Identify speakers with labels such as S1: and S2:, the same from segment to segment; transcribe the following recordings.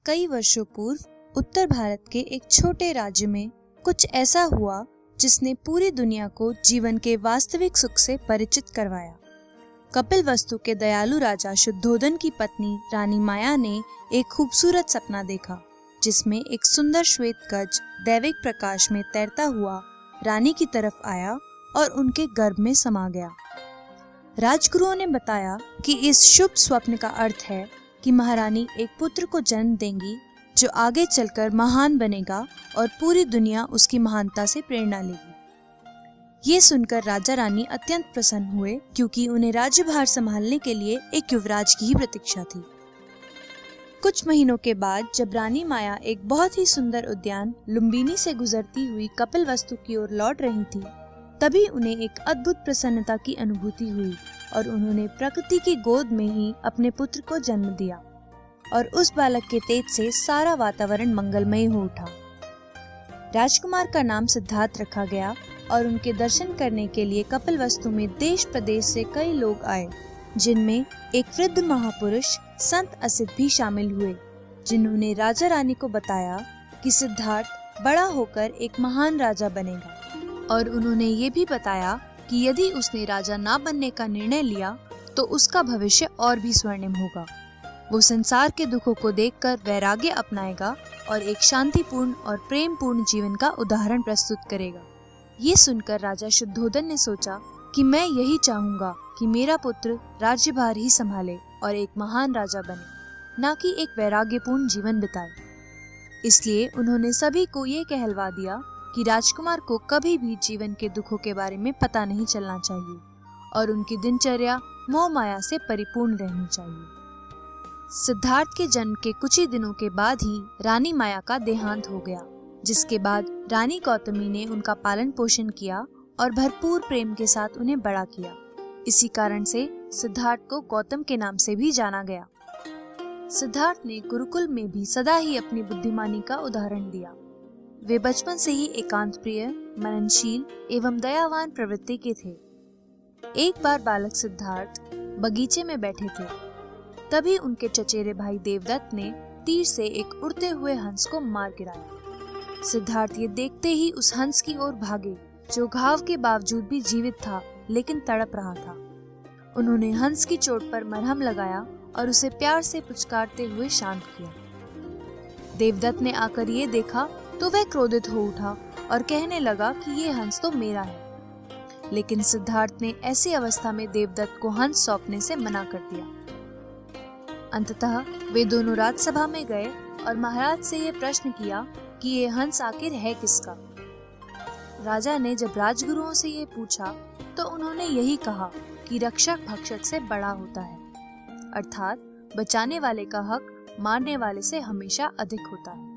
S1: कई वर्षों पूर्व उत्तर भारत के एक छोटे राज्य में कुछ ऐसा हुआ जिसने पूरी दुनिया को जीवन के वास्तविक सुख से परिचित करवाया। कपिलवस्तु के दयालु राजा शुद्धोधन की पत्नी रानी माया ने एक खूबसूरत सपना देखा, जिसमें एक सुंदर श्वेत गज दैविक प्रकाश में तैरता हुआ रानी की तरफ आया और उनके गर्भ में समा गया। राजगुरुओं ने बताया कि इस शुभ स्वप्न का अर्थ है कि महारानी एक पुत्र को जन्म देंगी जो आगे चलकर महान बनेगा और पूरी दुनिया उसकी महानता से प्रेरणा लेगी। ये सुनकर राजा रानी अत्यंत प्रसन्न हुए, क्योंकि उन्हें राज्यभार संभालने के लिए एक युवराज की ही प्रतीक्षा थी। कुछ महीनों के बाद जब रानी माया एक बहुत ही सुंदर उद्यान लुम्बिनी से गुजरती हुई कपिलवस्तु की ओर लौट रही थी, तभी उन्हें एक अद्भुत प्रसन्नता की अनुभूति हुई और उन्होंने प्रकृति की गोद में ही अपने पुत्र को जन्म दिया और उस बालक के तेज से सारा वातावरण मंगलमय हो उठा। राजकुमार का नाम सिद्धार्थ रखा गया और उनके दर्शन करने के लिए कपिलवस्तु में देश प्रदेश से कई लोग आए, जिनमें एक वृद्ध महापुरुष संत असित भी शामिल हुए, जिन्होंने राजा रानी को बताया कि सिद्धार्थ बड़ा होकर एक महान राजा बनेगा। और उन्होंने ये भी बताया कि यदि उसने राजा ना बनने का निर्णय लिया तो उसका भविष्य और भी स्वर्णिम होगा। वो संसार के दुखों को देखकर वैराग्य अपनाएगा और एक शांतिपूर्ण और प्रेमपूर्ण जीवन का उदाहरण प्रस्तुत करेगा। ये सुनकर राजा शुद्धोधन ने सोचा कि मैं यही चाहूंगा कि मेरा पुत्र राज्यभार ही संभाले और एक महान राजा बने, ना कि एक वैराग्यपूर्ण जीवन बिताए। इसलिए उन्होंने सभी को ये कहलवा दिया कि राजकुमार को कभी भी जीवन के दुखों के बारे में पता नहीं चलना चाहिए और उनकी दिनचर्या मोह माया से परिपूर्ण रहनी चाहिए। सिद्धार्थ के जन्म के कुछ ही दिनों के बाद ही रानी माया का देहांत हो गया, जिसके बाद रानी गौतमी ने उनका पालन पोषण किया और भरपूर प्रेम के साथ उन्हें बड़ा किया। इसी कारण से सिद्धार्थ को गौतम के नाम से भी जाना गया। सिद्धार्थ ने गुरुकुल में भी सदा ही अपनी बुद्धिमानी का उदाहरण दिया। वे बचपन से ही एकांत प्रिय, मननशील एवं दयावान प्रवृत्ति के थे। एक बार बालक सिद्धार्थ बगीचे में बैठे थे, तभी उनके चचेरे भाई देवदत्त ने तीर से एक उड़ते हुए हंस को मार गिराया। सिद्धार्थ ये देखते ही उस हंस की ओर भागे, जो घाव के बावजूद भी जीवित था लेकिन तड़प रहा था। उन्होंने हंस की चोट पर मरहम लगाया और उसे प्यार से पुचकारते हुए शांत किया। देवदत्त ने आकर ये देखा तो वह क्रोधित हो उठा और कहने लगा कि ये हंस तो मेरा है। लेकिन सिद्धार्थ ने ऐसी अवस्था में देवदत्त को हंस सौंपने से मना कर दिया। अंततः वे दोनों राजसभा में गए और महाराज से ये प्रश्न किया कि ये हंस आखिर है किसका। राजा ने जब राजगुरुओं से ये पूछा तो उन्होंने यही कहा कि रक्षक भक्षक से बड़ा होता है, अर्थात बचाने वाले का हक मारने वाले से हमेशा अधिक होता है।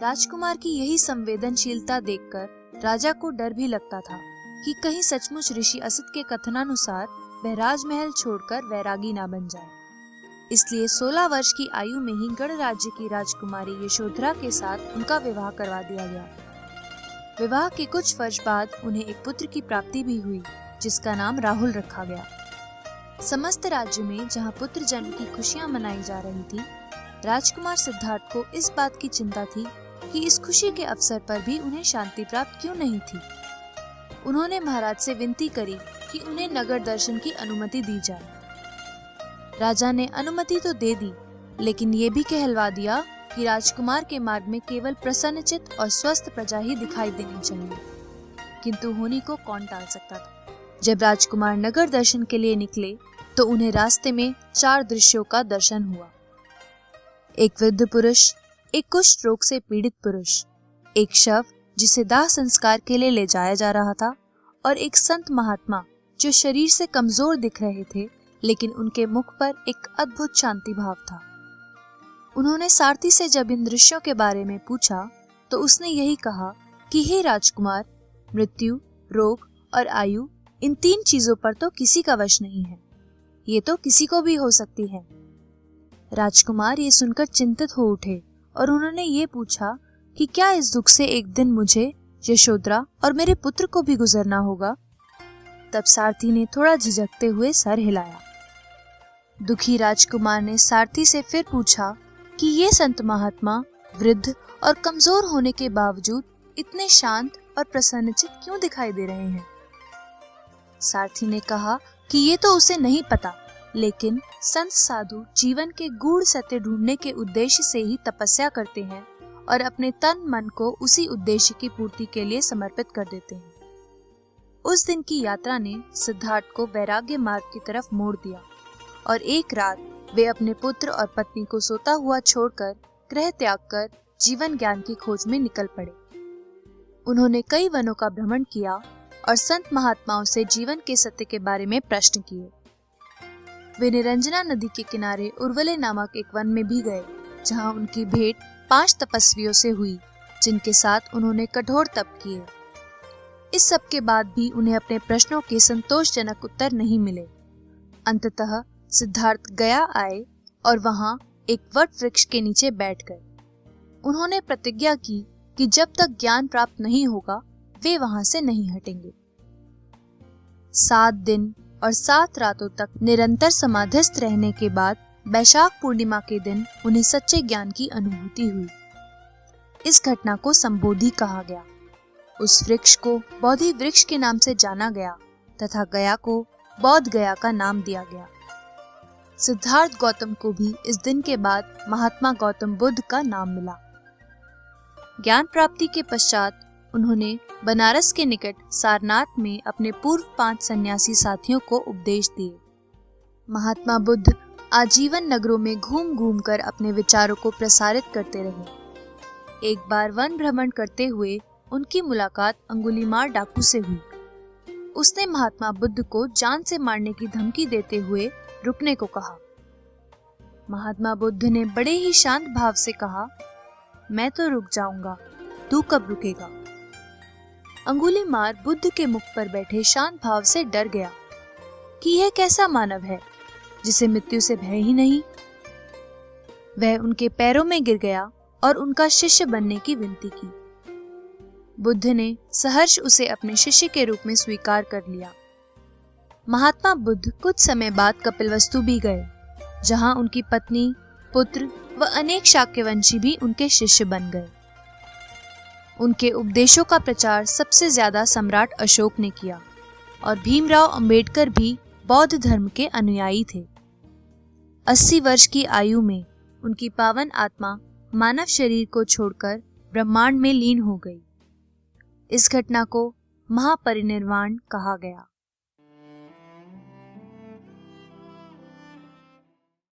S1: राजकुमार की यही संवेदनशीलता देखकर राजा को डर भी लगता था कि कहीं सचमुच ऋषि असित के कथनानुसार वह राजमहल छोड़कर वैरागी ना बन जाए। इसलिए 16 वर्ष की आयु में ही गढ़ राज्य की राजकुमारी यशोधरा के साथ उनका विवाह करवा दिया गया। विवाह के कुछ वर्ष बाद उन्हें एक पुत्र की प्राप्ति भी हुई, जिसका नाम राहुल रखा गया। समस्त राज्य में जहाँ पुत्र जन्म की खुशियाँ मनाई जा रही थी, राजकुमार सिद्धार्थ को इस बात की चिंता थी कि इस खुशी के अवसर पर भी उन्हें शांति प्राप्त क्यों नहीं थी। उन्होंने महाराज से विनती करी कि उन्हें नगर दर्शन की अनुमति दी जाए। राजा ने अनुमति तो दे दी, लेकिन ये भी कहलवा दिया कि राजकुमार के मार्ग में केवल प्रसन्नचित्त और स्वस्थ प्रजा ही दिखाई देनी चाहिए। किंतु होनी को कौन टाल सकता था। जब राजकुमार नगर दर्शन के लिए निकले तो उन्हें रास्ते में 4 दृश्यों का दर्शन हुआ। एक वृद्ध पुरुष, एक कुष्ठ रोग से पीड़ित पुरुष, एक शव जिसे दाह संस्कार के लिए ले जाया जा रहा था, और एक संत महात्मा जो शरीर से कमजोर दिख रहे थे, लेकिन उनके मुख पर एक अद्भुत शांति भाव था। उन्होंने सारथी से जब इन दृश्यों के बारे में पूछा तो उसने यही कहा कि हे राजकुमार, मृत्यु, रोग और आयु, इन 3 चीजों पर तो किसी का वश नहीं है। ये तो किसी को भी हो सकती है। राजकुमार ये सुनकर चिंतित हो उठे और उन्होंने ये पूछा कि क्या इस दुख से एक दिन मुझे, यशोधरा और मेरे पुत्र को भी गुजरना होगा। तब सारथी ने थोड़ा झिझकते हुए सर हिलाया। दुखी राजकुमार ने सारथी से फिर पूछा कि ये संत महात्मा वृद्ध और कमजोर होने के बावजूद इतने शांत और प्रसन्नचित क्यों दिखाई दे रहे हैं। सारथी ने कहा कि ये तो उसे नहीं पता, लेकिन संत साधु जीवन के गूढ़ सत्य ढूंढने के उद्देश्य से ही तपस्या करते हैं और अपने तन मन को उसी उद्देश्य की पूर्ति के लिए समर्पित कर देते हैं। उस दिन की यात्रा ने सिद्धार्थ को वैराग्य मार्ग की तरफ मोड़ दिया और एक रात वे अपने पुत्र और पत्नी को सोता हुआ छोड़कर गृह त्याग कर जीवन ज्ञान की खोज में निकल पड़े। उन्होंने कई वनों का भ्रमण किया और संत महात्माओं से जीवन के सत्य के बारे में प्रश्न किए। वे निरंजना नदी के किनारे उर्वले नामक एक वन में भी गए, जहां उनकी भेंट 5 तपस्वियों से हुई, जिनके साथ उन्होंने कठोर तप किए। इस सब के बाद भी उन्हें अपने प्रश्नों के संतोषजनक उत्तर नहीं मिले। अंततः सिद्धार्थ गया आए और वहां एक वट वृक्ष के नीचे बैठ गए। उन्होंने प्रतिज्ञा की कि जब तक ज्ञान प्राप्त नहीं होगा वे वहां से नहीं हटेंगे। 7 दिन और 7 रातों तक निरंतर समाधिस्थ रहने के बाद वैशाख पूर्णिमा के दिन उन्हें सच्चे ज्ञान की अनुभूति हुई। इस घटना को संबोधि कहा गया। उस वृक्ष को बोधि वृक्ष के नाम से जाना गया तथा गया को बौद्ध गया का नाम दिया गया। सिद्धार्थ गौतम को भी इस दिन के बाद महात्मा गौतम बुद्ध का नाम मिला। ज्ञान प्राप्ति के पश्चात उन्होंने बनारस के निकट सारनाथ में अपने पूर्व 5 सन्यासी साथियों को उपदेश दिए। महात्मा बुद्ध आजीवन नगरों में घूम घूम कर अपने विचारों को प्रसारित करते रहे। एक बार वन भ्रमण करते हुए उनकी मुलाकात अंगुलीमाल डाकू से हुई। उसने महात्मा बुद्ध को जान से मारने की धमकी देते हुए रुकने को कहा। महात्मा बुद्ध ने बड़े ही शांत भाव से कहा, मैं तो रुक जाऊंगा, तू कब रुकेगा। अंगुलीमाल बुद्ध के मुख पर बैठे शांत भाव से डर गया कि यह कैसा मानव है जिसे मृत्यु से भय ही नहीं। वह उनके पैरों में गिर गया और उनका शिष्य बनने की विनती की। बुद्ध ने सहर्ष उसे अपने शिष्य के रूप में स्वीकार कर लिया। महात्मा बुद्ध कुछ समय बाद कपिलवस्तु भी गए, जहां उनकी पत्नी, पुत्र व अनेक शाक्यवंशी भी उनके शिष्य बन गए। उनके उपदेशों का प्रचार सबसे ज्यादा सम्राट अशोक ने किया और भीमराव अंबेडकर भी बौद्ध धर्म के अनुयायी थे। 80 वर्ष की आयु में उनकी पावन आत्मा मानव शरीर को छोड़कर ब्रह्मांड में लीन हो गई। इस घटना को महापरिनिर्वाण कहा गया।